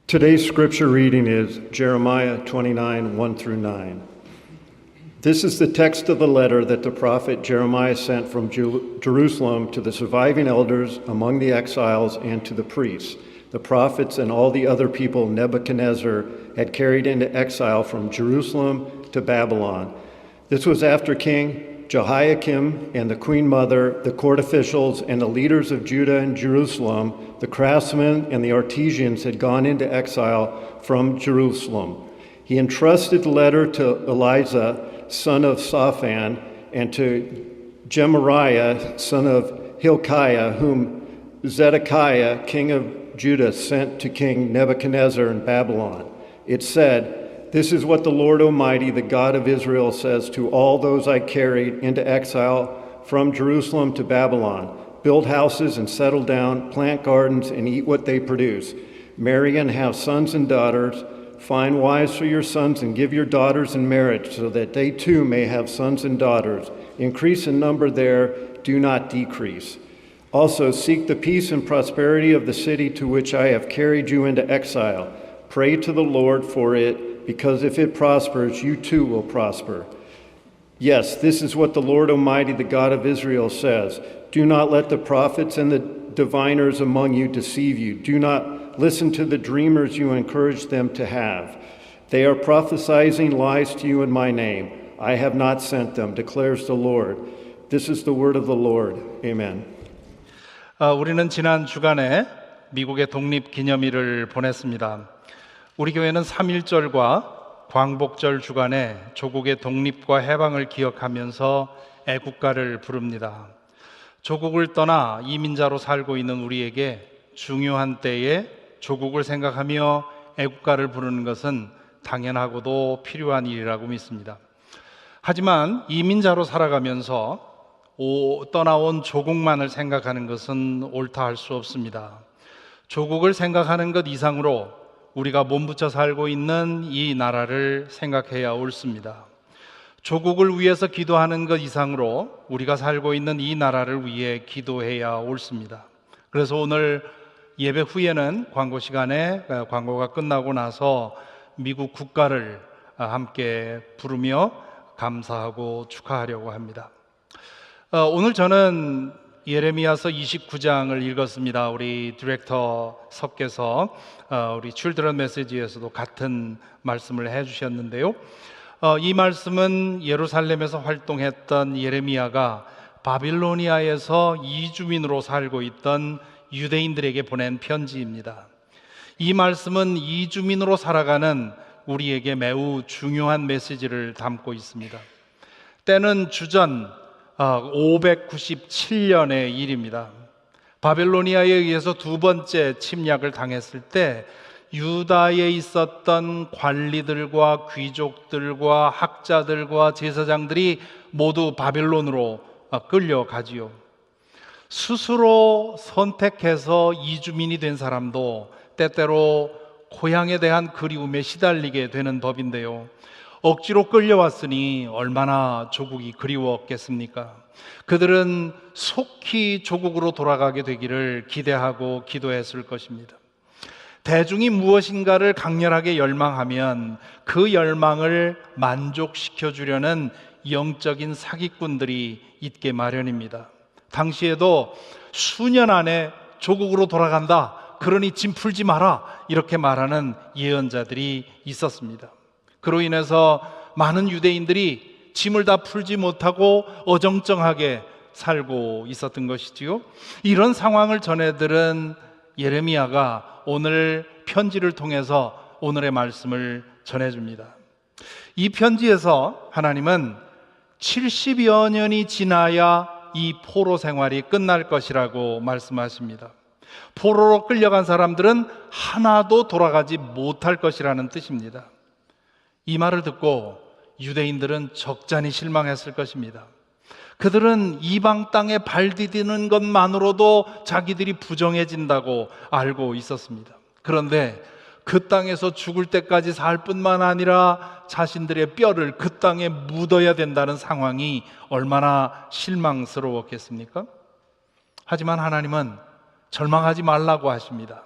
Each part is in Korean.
Today's scripture reading is Jeremiah 29, 1 through 9. This is the text of the letter that the prophet Jeremiah sent from Jerusalem to the surviving elders among the exiles and to the priests, the prophets, and all the other people Nebuchadnezzar had carried into exile from Jerusalem to Babylon. This was after King Jehoiakim and the queen mother, the court officials, and the leaders of Judah and Jerusalem, the craftsmen and the artisans had gone into exile from Jerusalem. He entrusted the letter to Elisha, son of Shaphan, and to Gemariah, son of Hilkiah, whom Zedekiah, king of Judah, sent to King Nebuchadnezzar in Babylon. It said, "This is what the Lord Almighty, the God of Israel, says to all those I carried into exile from Jerusalem to Babylon. Build houses and settle down, plant gardens and eat what they produce. Marry and have sons and daughters. Find wives for your sons and give your daughters in marriage so that they too may have sons and daughters. Increase in number there, do not decrease. Also seek the peace and prosperity of the city to which I have carried you into exile. Pray to the Lord for it, because if it prospers, you too will prosper. Yes, this is what the Lord Almighty, the God of Israel, says. Do not let the prophets and the diviners among you deceive you. Do not listen to the dreamers you encourage them to have. They are prophesying lies to you in my name. I have not sent them, declares the Lord. This is the word of the Lord. Amen. 우리는 지난 주간에 미국의 독립기념일을 보냈습니다. 우리 교회는 3.1절과 광복절 주간에 조국의 독립과 해방을 기억하면서 애국가를 부릅니다. 조국을 떠나 이민자로 살고 있는 우리에게 중요한 때에 조국을 생각하며 애국가를 부르는 것은 당연하고도 필요한 일이라고 믿습니다. 하지만 이민자로 살아가면서 떠나온 조국만을 생각하는 것은 옳다 할 수 없습니다. 조국을 생각하는 것 이상으로 우리가 몸붙여 살고 있는 이 나라를 생각해야 옳습니다. 조국을 위해서 기도하는 것 이상으로 우리가 살고 있는 이 나라를 위해 기도해야 옳습니다. 그래서 오늘 예배 후에는 광고 시간에 광고가 끝나고 나서 미국 국가를 함께 부르며 감사하고 축하하려고 합니다. 오늘 저는 예레미야서 29장을 읽었습니다. 우리 디렉터 석께서 우리 칠드런 메시지에서도 같은 말씀을 해주셨는데요. 이 말씀은 예루살렘에서 활동했던 예레미야가 바빌로니아에서 이주민으로 살고 있던 유대인들에게 보낸 편지입니다. 이 말씀은 이주민으로 살아가는 우리에게 매우 중요한 메시지를 담고 있습니다. 때는 주전 597년의 일입니다. 바벨로니아에 의해서 두 번째 침략을 당했을 때 유다에 있었던 관리들과 귀족들과 학자들과 제사장들이 모두 바벨론으로 끌려가지요. 스스로 선택해서 이주민이 된 사람도 때때로 고향에 대한 그리움에 시달리게 되는 법인데요. 억지로 끌려왔으니 얼마나 조국이 그리웠겠습니까? 그들은 속히 조국으로 돌아가게 되기를 기대하고 기도했을 것입니다. 대중이 무엇인가를 강렬하게 열망하면 그 열망을 만족시켜 주려는 영적인 사기꾼들이 있게 마련입니다. 당시에도 수년 안에 조국으로 돌아간다, 그러니 짐 풀지 마라, 이렇게 말하는 예언자들이 있었습니다. 그로 인해서 많은 유대인들이 짐을 다 풀지 못하고 어정쩡하게 살고 있었던 것이지요. 이런 상황을 전해들은 예레미야가 오늘 편지를 통해서 오늘의 말씀을 전해줍니다. 이 편지에서 하나님은 70여 년이 지나야 이 포로 생활이 끝날 것이라고 말씀하십니다. 포로로 끌려간 사람들은 하나도 돌아가지 못할 것이라는 뜻입니다. 이 말을 듣고 유대인들은 적잖이 실망했을 것입니다. 그들은 이방 땅에 발 디디는 것만으로도 자기들이 부정해진다고 알고 있었습니다. 그런데 그 땅에서 죽을 때까지 살 뿐만 아니라 자신들의 뼈를 그 땅에 묻어야 된다는 상황이 얼마나 실망스러웠겠습니까? 하지만 하나님은 절망하지 말라고 하십니다.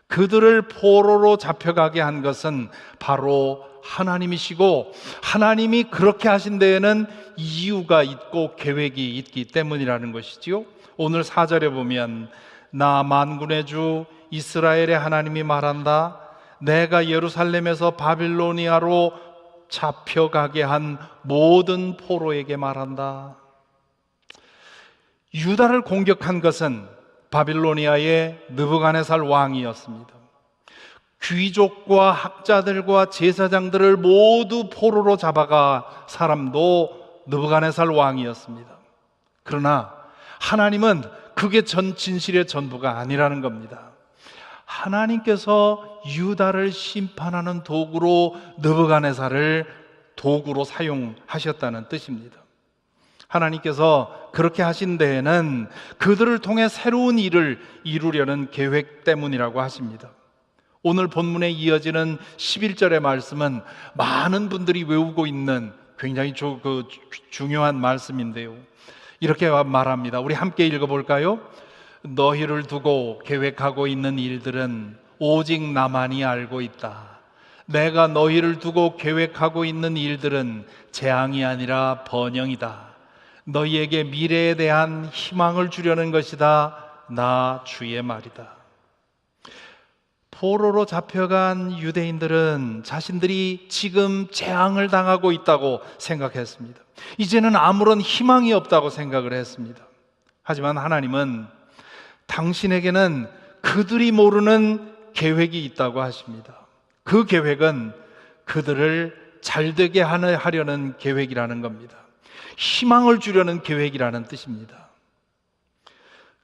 그들을 포로로 잡혀가게 한 것은 바로 하나님이시고, 하나님이 그렇게 하신 데에는 이유가 있고 계획이 있기 때문이라는 것이지요. 오늘 4절에 보면 나 만군의 주 이스라엘의 하나님이 말한다. 내가 예루살렘에서 바빌로니아로 잡혀가게 한 모든 포로에게 말한다. 유다를 공격한 것은 바빌로니아의 느부갓네살 왕이었습니다. 귀족과 학자들과 제사장들을 모두 포로로 잡아가 사람도 느부갓네살 왕이었습니다. 그러나 하나님은 그게 진실의 전부가 아니라는 겁니다. 하나님께서 유다를 심판하는 도구로 느부갓네살을 도구로 사용하셨다는 뜻입니다. 하나님께서 그렇게 하신 데에는 그들을 통해 새로운 일을 이루려는 계획 때문이라고 하십니다. 오늘 본문에 이어지는 11절의 말씀은 많은 분들이 외우고 있는 굉장히 중요한 말씀인데요. 이렇게 말합니다. 우리 함께 읽어볼까요? 너희를 두고 계획하고 있는 일들은 오직 나만이 알고 있다. 내가 너희를 두고 계획하고 있는 일들은 재앙이 아니라 번영이다. 너희에게 미래에 대한 희망을 주려는 것이다. 나 주의 말이다. 포로로 잡혀간 유대인들은 자신들이 지금 재앙을 당하고 있다고 생각했습니다. 이제는 아무런 희망이 없다고 생각을 했습니다. 하지만 하나님은 당신에게는 그들이 모르는 계획이 있다고 하십니다. 그 계획은 그들을 잘되게 하려는 계획이라는 겁니다. 희망을 주려는 계획이라는 뜻입니다.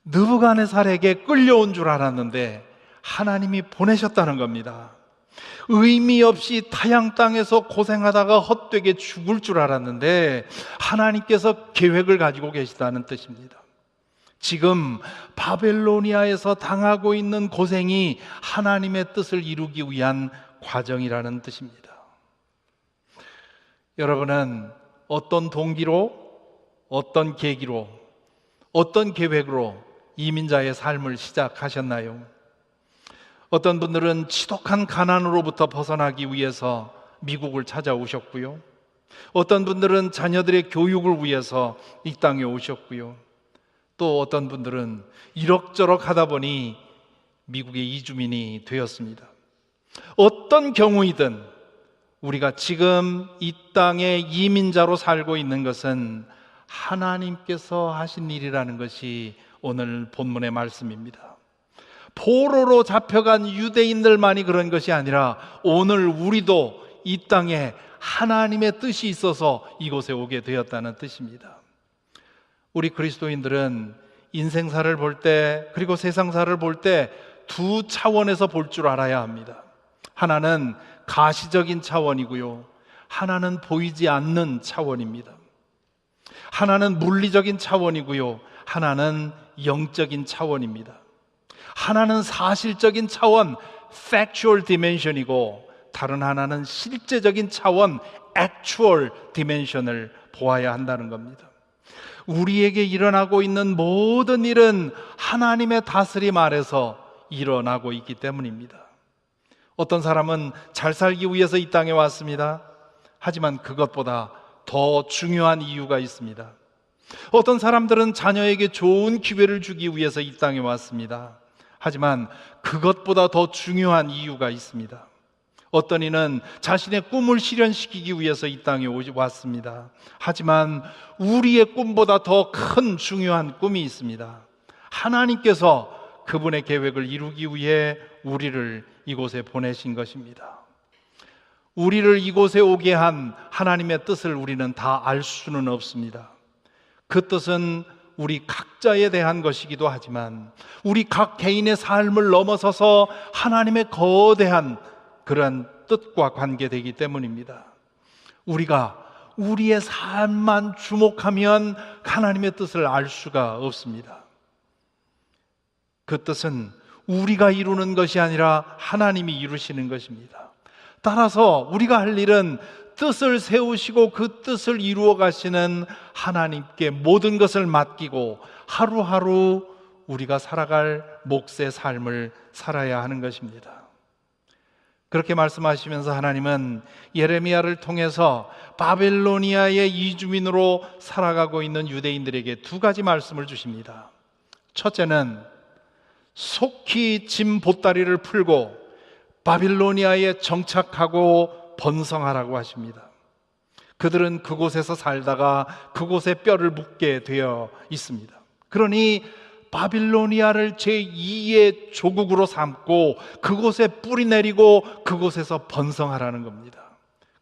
느부갓네살에게 끌려온 줄 알았는데 하나님이 보내셨다는 겁니다. 의미 없이 타양 땅에서 고생하다가 헛되게 죽을 줄 알았는데 하나님께서 계획을 가지고 계시다는 뜻입니다. 지금 바벨로니아에서 당하고 있는 고생이 하나님의 뜻을 이루기 위한 과정이라는 뜻입니다. 여러분은 어떤 동기로, 어떤 계기로, 어떤 계획으로 이민자의 삶을 시작하셨나요? 어떤 분들은 지독한 가난으로부터 벗어나기 위해서 미국을 찾아오셨고요. 어떤 분들은 자녀들의 교육을 위해서 이 땅에 오셨고요. 또 어떤 분들은 이럭저럭 하다 보니 미국의 이주민이 되었습니다. 어떤 경우이든 우리가 지금 이 땅에 이민자로 살고 있는 것은 하나님께서 하신 일이라는 것이 오늘 본문의 말씀입니다. 포로로 잡혀간 유대인들만이 그런 것이 아니라 오늘 우리도 이 땅에 하나님의 뜻이 있어서 이곳에 오게 되었다는 뜻입니다. 우리 그리스도인들은 인생사를 볼 때, 그리고 세상사를 볼 때 두 차원에서 볼 줄 알아야 합니다. 하나는 가시적인 차원이고요, 하나는 보이지 않는 차원입니다. 하나는 물리적인 차원이고요, 하나는 영적인 차원입니다. 하나는 사실적인 차원, factual dimension이고, 다른 하나는 실제적인 차원, actual dimension을 보아야 한다는 겁니다. 우리에게 일어나고 있는 모든 일은 하나님의 다스림 아래서 일어나고 있기 때문입니다. 어떤 사람은 잘 살기 위해서 이 땅에 왔습니다. 하지만 그것보다 더 중요한 이유가 있습니다. 어떤 사람들은 자녀에게 좋은 기회를 주기 위해서 이 땅에 왔습니다. 하지만 그것보다 더 중요한 이유가 있습니다. 어떤 이는 자신의 꿈을 실현시키기 위해서 이 땅에 왔습니다. 하지만 우리의 꿈보다 더 큰 중요한 꿈이 있습니다. 하나님께서 그분의 계획을 이루기 위해 우리를 이곳에 보내신 것입니다. 우리를 이곳에 오게 한 하나님의 뜻을 우리는 다 알 수는 없습니다. 그 뜻은 우리 각자에 대한 것이기도 하지만 우리 각 개인의 삶을 넘어서서 하나님의 거대한 그런 뜻과 관계되기 때문입니다. 우리가 우리의 삶만 주목하면 하나님의 뜻을 알 수가 없습니다. 그 뜻은 우리가 이루는 것이 아니라 하나님이 이루시는 것입니다. 따라서 우리가 할 일은 뜻을 세우시고 그 뜻을 이루어 가시는 하나님께 모든 것을 맡기고 하루하루 우리가 살아갈 몫의 삶을 살아야 하는 것입니다. 그렇게 말씀하시면서 하나님은 예레미야를 통해서 바벨로니아의 이주민으로 살아가고 있는 유대인들에게 두 가지 말씀을 주십니다. 첫째는 속히 짐 보따리를 풀고 바빌로니아에 정착하고 번성하라고 하십니다. 그들은 그곳에서 살다가 그곳에 뼈를 묻게 되어 있습니다. 그러니 바빌로니아를 제2의 조국으로 삼고 그곳에 뿌리 내리고 그곳에서 번성하라는 겁니다.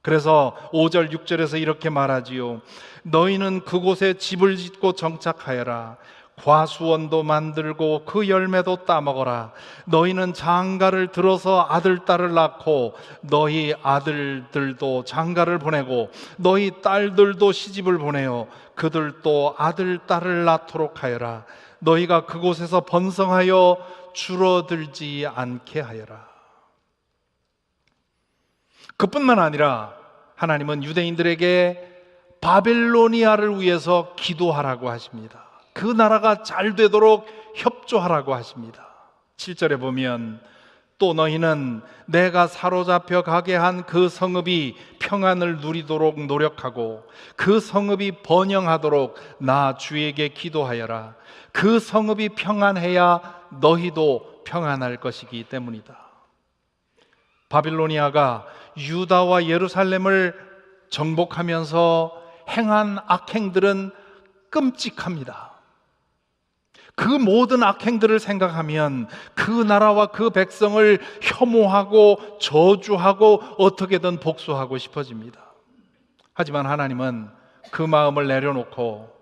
그래서 5절 6절에서 이렇게 말하지요. 너희는 그곳에 집을 짓고 정착하여라. 과수원도 만들고 그 열매도 따먹어라. 너희는 장가를 들어서 아들 딸을 낳고 너희 아들들도 장가를 보내고 너희 딸들도 시집을 보내어 그들도 아들 딸을 낳도록 하여라. 너희가 그곳에서 번성하여 줄어들지 않게 하여라. 그뿐만 아니라 하나님은 유대인들에게 바벨로니아를 위해서 기도하라고 하십니다. 그 나라가 잘 되도록 협조하라고 하십니다. 7절에 보면 또 너희는 내가 사로잡혀 가게 한 그 성읍이 평안을 누리도록 노력하고 그 성읍이 번영하도록 나 주에게 기도하여라. 그 성읍이 평안해야 너희도 평안할 것이기 때문이다. 바빌로니아가 유다와 예루살렘을 정복하면서 행한 악행들은 끔찍합니다. 그 모든 악행들을 생각하면 그 나라와 그 백성을 혐오하고 저주하고 어떻게든 복수하고 싶어집니다. 하지만 하나님은 그 마음을 내려놓고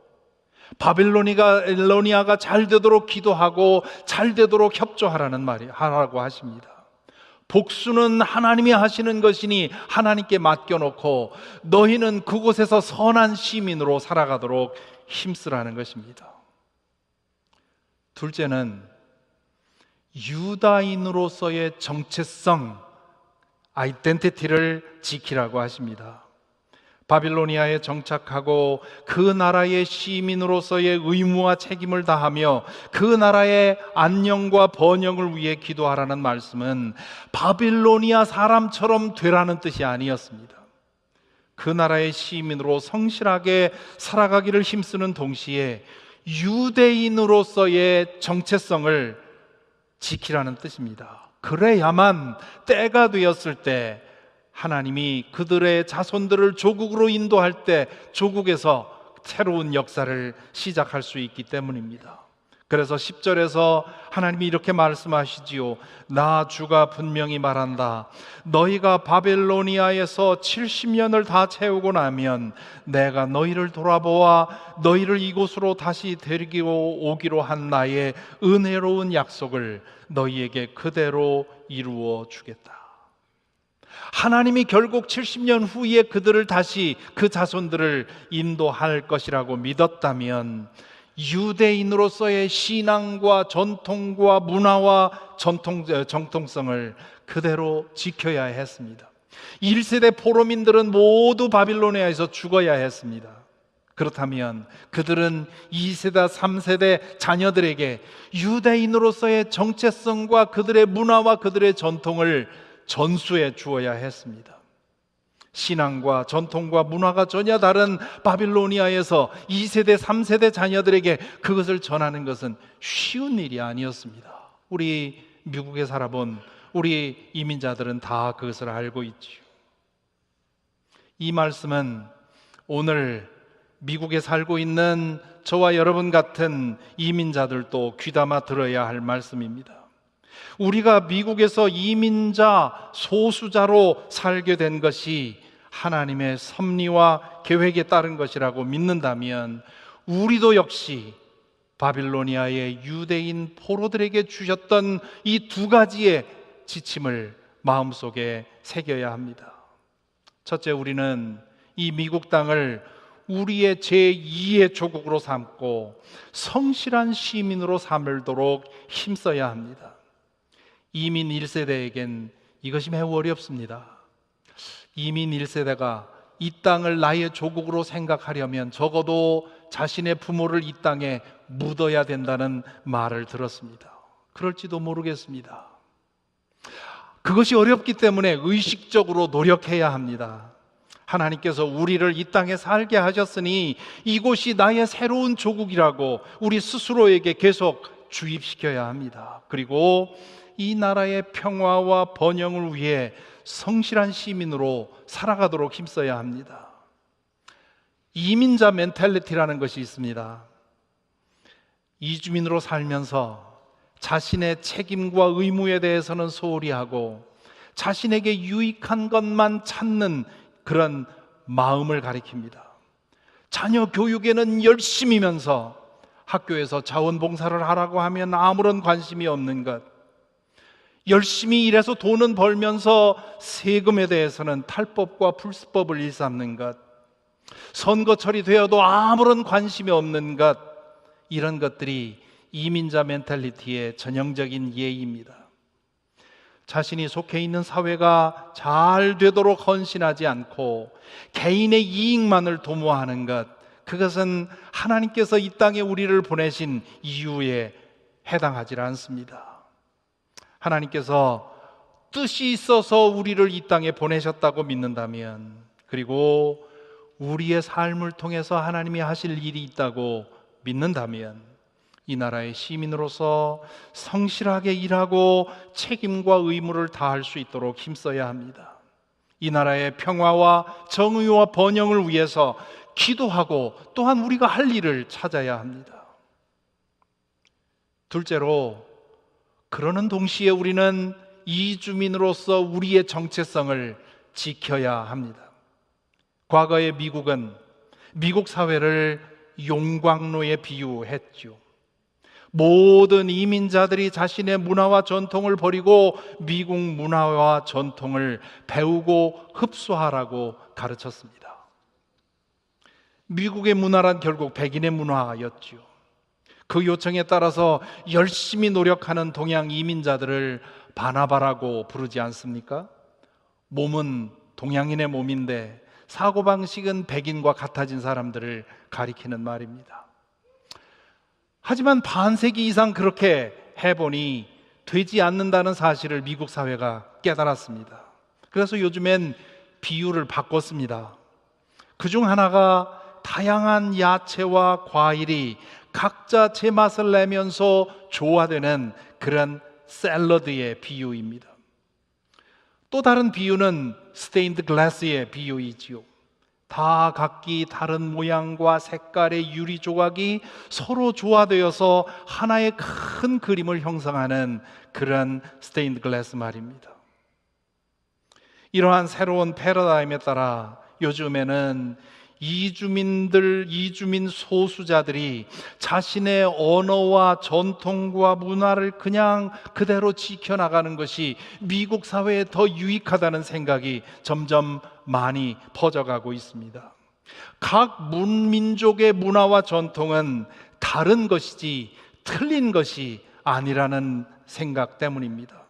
바빌로니아가 잘 되도록 기도하고 잘 되도록 협조하라는 하라고 하십니다. 복수는 하나님이 하시는 것이니 하나님께 맡겨놓고 너희는 그곳에서 선한 시민으로 살아가도록 힘쓰라는 것입니다. 둘째는 유다인으로서의 정체성, 아이덴티티를 지키라고 하십니다. 바빌로니아에 정착하고 그 나라의 시민으로서의 의무와 책임을 다하며 그 나라의 안녕과 번영을 위해 기도하라는 말씀은 바빌로니아 사람처럼 되라는 뜻이 아니었습니다. 그 나라의 시민으로 성실하게 살아가기를 힘쓰는 동시에 유대인으로서의 정체성을 지키라는 뜻입니다. 그래야만 때가 되었을 때 하나님이 그들의 자손들을 조국으로 인도할 때 조국에서 새로운 역사를 시작할 수 있기 때문입니다. 그래서 10절에서 하나님이 이렇게 말씀하시지요. 나 주가 분명히 말한다. 너희가 바벨로니아에서 70년을 다 채우고 나면 내가 너희를 돌아보아 너희를 이곳으로 다시 데리고 오기로 한 나의 은혜로운 약속을 너희에게 그대로 이루어 주겠다. 하나님이 결국 70년 후에 그들을 다시 그 자손들을 인도할 것이라고 믿었다면 유대인으로서의 신앙과 전통과 문화와 정통성을 그대로 지켜야 했습니다. 1세대 포로민들은 모두 바빌로니아에서 죽어야 했습니다. 그렇다면 그들은 2세대, 3세대 자녀들에게 유대인으로서의 정체성과 그들의 문화와 그들의 전통을 전수해 주어야 했습니다. 신앙과 전통과 문화가 전혀 다른 바빌로니아에서 2세대, 3세대 자녀들에게 그것을 전하는 것은 쉬운 일이 아니었습니다. 우리 미국에 살아본 우리 이민자들은 다 그것을 알고 있지요. 이 말씀은 오늘 미국에 살고 있는 저와 여러분 같은 이민자들도 귀담아 들어야 할 말씀입니다. 우리가 미국에서 이민자 소수자로 살게 된 것이 하나님의 섭리와 계획에 따른 것이라고 믿는다면 우리도 역시 바빌로니아의 유대인 포로들에게 주셨던 이 두 가지의 지침을 마음속에 새겨야 합니다. 첫째, 우리는 이 미국 땅을 우리의 제2의 조국으로 삼고 성실한 시민으로 삼도록 힘써야 합니다. 이민 1세대에겐 이것이 매우 어렵습니다. 이민 1세대가 이 땅을 나의 조국으로 생각하려면 적어도 자신의 부모를 이 땅에 묻어야 된다는 말을 들었습니다. 그럴지도 모르겠습니다. 그것이 어렵기 때문에 의식적으로 노력해야 합니다. 하나님께서 우리를 이 땅에 살게 하셨으니 이곳이 나의 새로운 조국이라고 우리 스스로에게 계속 주입시켜야 합니다. 그리고 이 나라의 평화와 번영을 위해 성실한 시민으로 살아가도록 힘써야 합니다. 이민자 멘탈리티라는 것이 있습니다. 이주민으로 살면서 자신의 책임과 의무에 대해서는 소홀히 하고 자신에게 유익한 것만 찾는 그런 마음을 가리킵니다. 자녀 교육에는 열심이면서 학교에서 자원봉사를 하라고 하면 아무런 관심이 없는 것, 열심히 일해서 돈은 벌면서 세금에 대해서는 탈법과 불법을 일삼는 것, 선거철이 되어도 아무런 관심이 없는 것, 이런 것들이 이민자 멘탈리티의 전형적인 예입니다. 자신이 속해 있는 사회가 잘 되도록 헌신하지 않고 개인의 이익만을 도모하는 것, 그것은 하나님께서 이 땅에 우리를 보내신 이유에 해당하지 않습니다. 하나님께서 뜻이 있어서 우리를 이 땅에 보내셨다고 믿는다면, 그리고 우리의 삶을 통해서 하나님이 하실 일이 있다고 믿는다면 이 나라의 시민으로서 성실하게 일하고 책임과 의무를 다할 수 있도록 힘써야 합니다. 이 나라의 평화와 정의와 번영을 위해서 기도하고 또한 우리가 할 일을 찾아야 합니다. 둘째로, 그러는 동시에 우리는 이주민으로서 우리의 정체성을 지켜야 합니다. 과거의 미국은 미국 사회를 용광로에 비유했죠. 모든 이민자들이 자신의 문화와 전통을 버리고 미국 문화와 전통을 배우고 흡수하라고 가르쳤습니다. 미국의 문화란 결국 백인의 문화였죠. 그 요청에 따라서 열심히 노력하는 동양 이민자들을 바나바라고 부르지 않습니까? 몸은 동양인의 몸인데 사고방식은 백인과 같아진 사람들을 가리키는 말입니다. 하지만 반세기 이상 그렇게 해보니 되지 않는다는 사실을 미국 사회가 깨달았습니다. 그래서 요즘엔 비유를 바꿨습니다. 그중 하나가 다양한 야채와 과일이 각자 제맛을 내면서 조화되는 그런 샐러드의 비유입니다. 또 다른 비유는 스테인드 글라스의 비유이지요. 다 각기 다른 모양과 색깔의 유리 조각이 서로 조화되어서 하나의 큰 그림을 형성하는 그런 스테인드 글라스 말입니다. 이러한 새로운 패러다임에 따라 요즘에는 이주민 소수자들이 자신의 언어와 전통과 문화를 그냥 그대로 지켜나가는 것이 미국 사회에 더 유익하다는 생각이 점점 많이 퍼져가고 있습니다. 각 문민족의 문화와 전통은 다른 것이지 틀린 것이 아니라는 생각 때문입니다.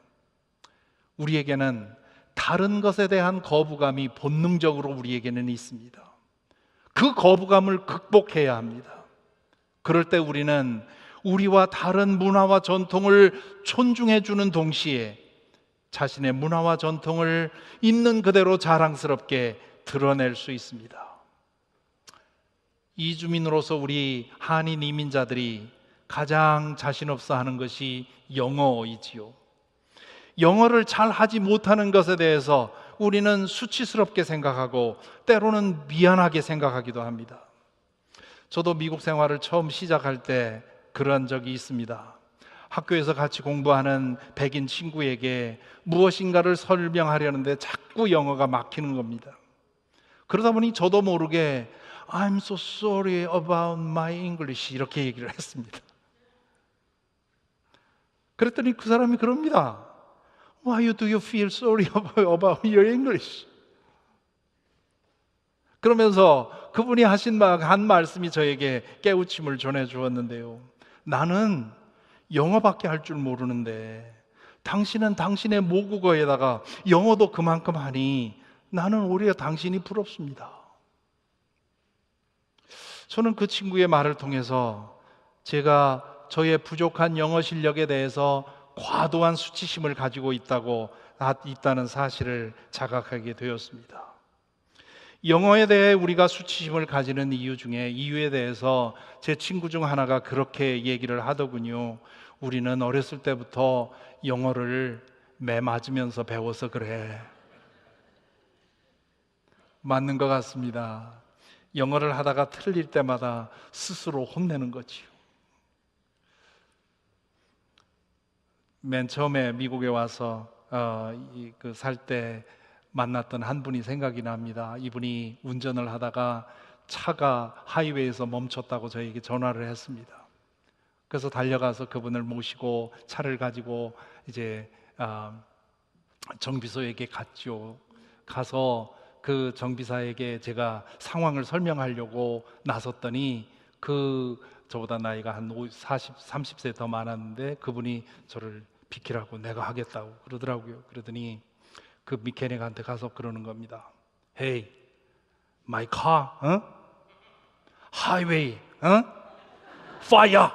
우리에게는 다른 것에 대한 거부감이 본능적으로 우리에게는 있습니다. 그 거부감을 극복해야 합니다. 그럴 때 우리는 우리와 다른 문화와 전통을 존중해 주는 동시에 자신의 문화와 전통을 있는 그대로 자랑스럽게 드러낼 수 있습니다. 이주민으로서 우리 한인 이민자들이 가장 자신 없어 하는 것이 영어이지요. 영어를 잘 하지 못하는 것에 대해서 우리는 수치스럽게 생각하고 때로는 미안하게 생각하기도 합니다. 저도 미국 생활을 처음 시작할 때 그런 적이 있습니다. 학교에서 같이 공부하는 백인 친구에게 무엇인가를 설명하려는데 자꾸 영어가 막히는 겁니다. 그러다 보니 저도 모르게 I'm so sorry about my English 이렇게 얘기를 했습니다. 그랬더니 그 사람이 그럽니다. Why do you feel sorry about your English? 그러면서 그분이 한 말씀이 저에게 깨우침을 전해주었는데요. 나는 영어밖에 할 줄 모르는데 당신은 당신의 모국어에다가 영어도 그만큼 하니 나는 오히려 당신이 부럽습니다. 저는 그 친구의 말을 통해서 제가 저의 부족한 영어 실력에 대해서 과도한 수치심을 가지고 있다는 사실을 자각하게 되었습니다. 영어에 대해 우리가 수치심을 가지는 이유에 대해서 제 친구 중 하나가 그렇게 얘기를 하더군요. 우리는 어렸을 때부터 영어를 매 맞으면서 배워서 그래. 맞는 것 같습니다. 영어를 하다가 틀릴 때마다 스스로 혼내는 거지요. 맨 처음에 미국에 와서 살 때 만났던 한 분이 생각이 납니다. 이분이 운전을 하다가 차가 하이웨이에서 멈췄다고 저에게 전화를 했습니다. 그래서 달려가서 그분을 모시고 차를 가지고 이제 정비소에게 갔죠. 가서 그 정비사에게 제가 상황을 설명하려고 나섰더니 저보다 나이가 한 30세 더 많았는데 그분이 저를 비키라고 내가 하겠다고 그러더라고요. 그러더니 그 미케닉한테 가서 그러는 겁니다. Hey, my car, highway, fire.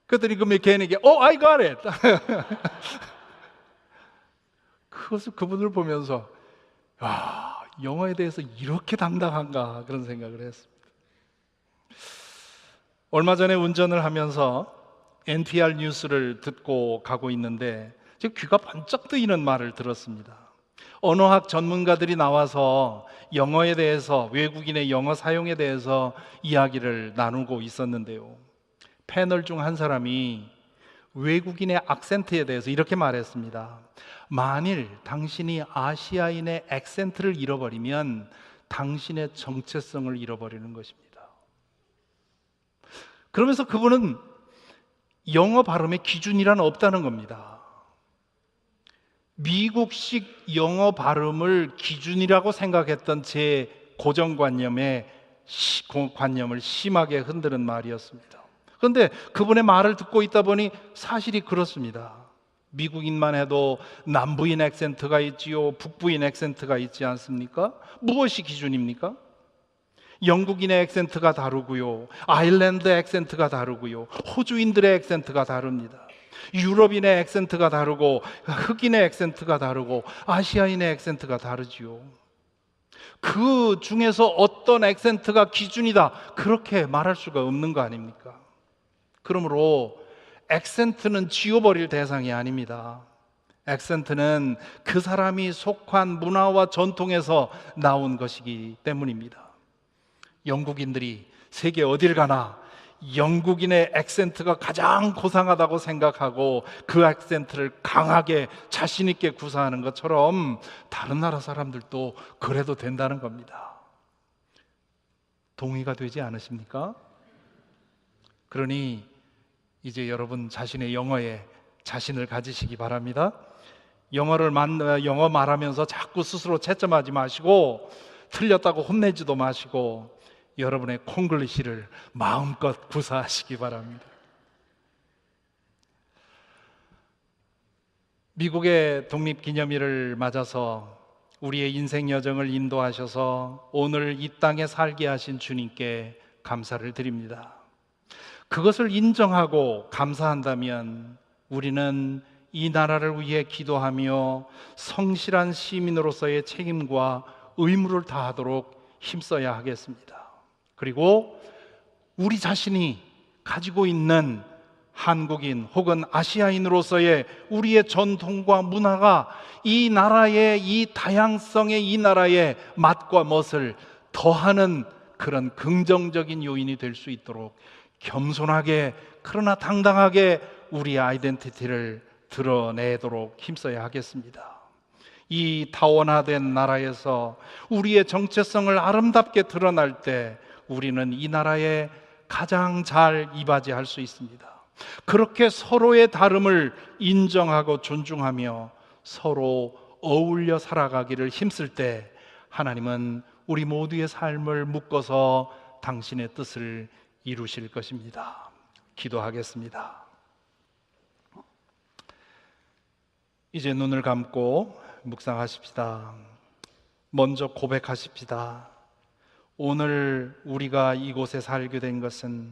그랬더니 그 미케닉이 I got it. 그분을 보면서 영어에 대해서 이렇게 당당한가 그런 생각을 했습니다. 얼마 전에 운전을 하면서 NPR 뉴스를 듣고 가고 있는데 제 귀가 번쩍 뜨이는 말을 들었습니다. 언어학 전문가들이 나와서 영어에 대해서, 외국인의 영어 사용에 대해서 이야기를 나누고 있었는데요. 패널 중 한 사람이 외국인의 악센트에 대해서 이렇게 말했습니다. 만일 당신이 아시아인의 액센트를 잃어버리면 당신의 정체성을 잃어버리는 것입니다. 그러면서 그분은 영어 발음의 기준이란 없다는 겁니다. 미국식 영어 발음을 기준이라고 생각했던 제 고정관념을 심하게 흔드는 말이었습니다. 그런데 그분의 말을 듣고 있다 보니 사실이 그렇습니다. 미국인만 해도 남부인 액센트가 있지요, 북부인 액센트가 있지 않습니까? 무엇이 기준입니까? 영국인의 액센트가 다르고요, 아일랜드 액센트가 다르고요, 호주인들의 액센트가 다릅니다. 유럽인의 액센트가 다르고, 흑인의 액센트가 다르고, 아시아인의 액센트가 다르지요. 그 중에서 어떤 액센트가 기준이다, 그렇게 말할 수가 없는 거 아닙니까? 그러므로 액센트는 지워버릴 대상이 아닙니다. 액센트는 그 사람이 속한 문화와 전통에서 나온 것이기 때문입니다. 영국인들이 세계 어딜 가나 영국인의 액센트가 가장 고상하다고 생각하고 그 액센트를 강하게 자신 있게 구사하는 것처럼 다른 나라 사람들도 그래도 된다는 겁니다. 동의가 되지 않으십니까? 그러니 이제 여러분 자신의 영어에 자신을 가지시기 바랍니다. 영어 말하면서 자꾸 스스로 채점하지 마시고 틀렸다고 혼내지도 마시고 여러분의 콩글리시를 마음껏 구사하시기 바랍니다. 미국의 독립기념일을 맞아서 우리의 인생 여정을 인도하셔서 오늘 이 땅에 살게 하신 주님께 감사를 드립니다. 그것을 인정하고 감사한다면 우리는 이 나라를 위해 기도하며 성실한 시민으로서의 책임과 의무를 다하도록 힘써야 하겠습니다. 그리고 우리 자신이 가지고 있는 한국인 혹은 아시아인으로서의 우리의 전통과 문화가 이 나라의, 이 다양성의 이 나라의 맛과 멋을 더하는 그런 긍정적인 요인이 될 수 있도록 겸손하게 그러나 당당하게 우리의 아이덴티티를 드러내도록 힘써야 하겠습니다. 이 다원화된 나라에서 우리의 정체성을 아름답게 드러날 때 우리는 이 나라에 가장 잘 이바지할 수 있습니다. 그렇게 서로의 다름을 인정하고 존중하며 서로 어울려 살아가기를 힘쓸 때 하나님은 우리 모두의 삶을 묶어서 당신의 뜻을 이루실 것입니다. 기도하겠습니다. 이제 눈을 감고 묵상하십시다. 먼저 고백하십시다. 오늘 우리가 이곳에 살게 된 것은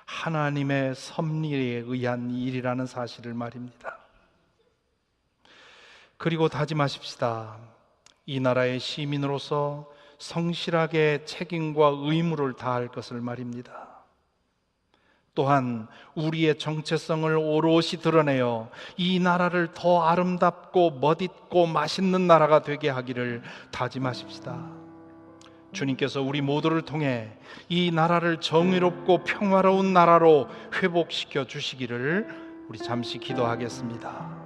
하나님의 섭리에 의한 일이라는 사실을 말입니다. 그리고 다짐하십시다. 이 나라의 시민으로서 성실하게 책임과 의무를 다할 것을 말입니다. 또한 우리의 정체성을 오롯이 드러내어 이 나라를 더 아름답고 멋있고 맛있는 나라가 되게 하기를 다짐하십시다. 주님께서 우리 모두를 통해 이 나라를 정의롭고 평화로운 나라로 회복시켜 주시기를 우리 잠시 기도하겠습니다.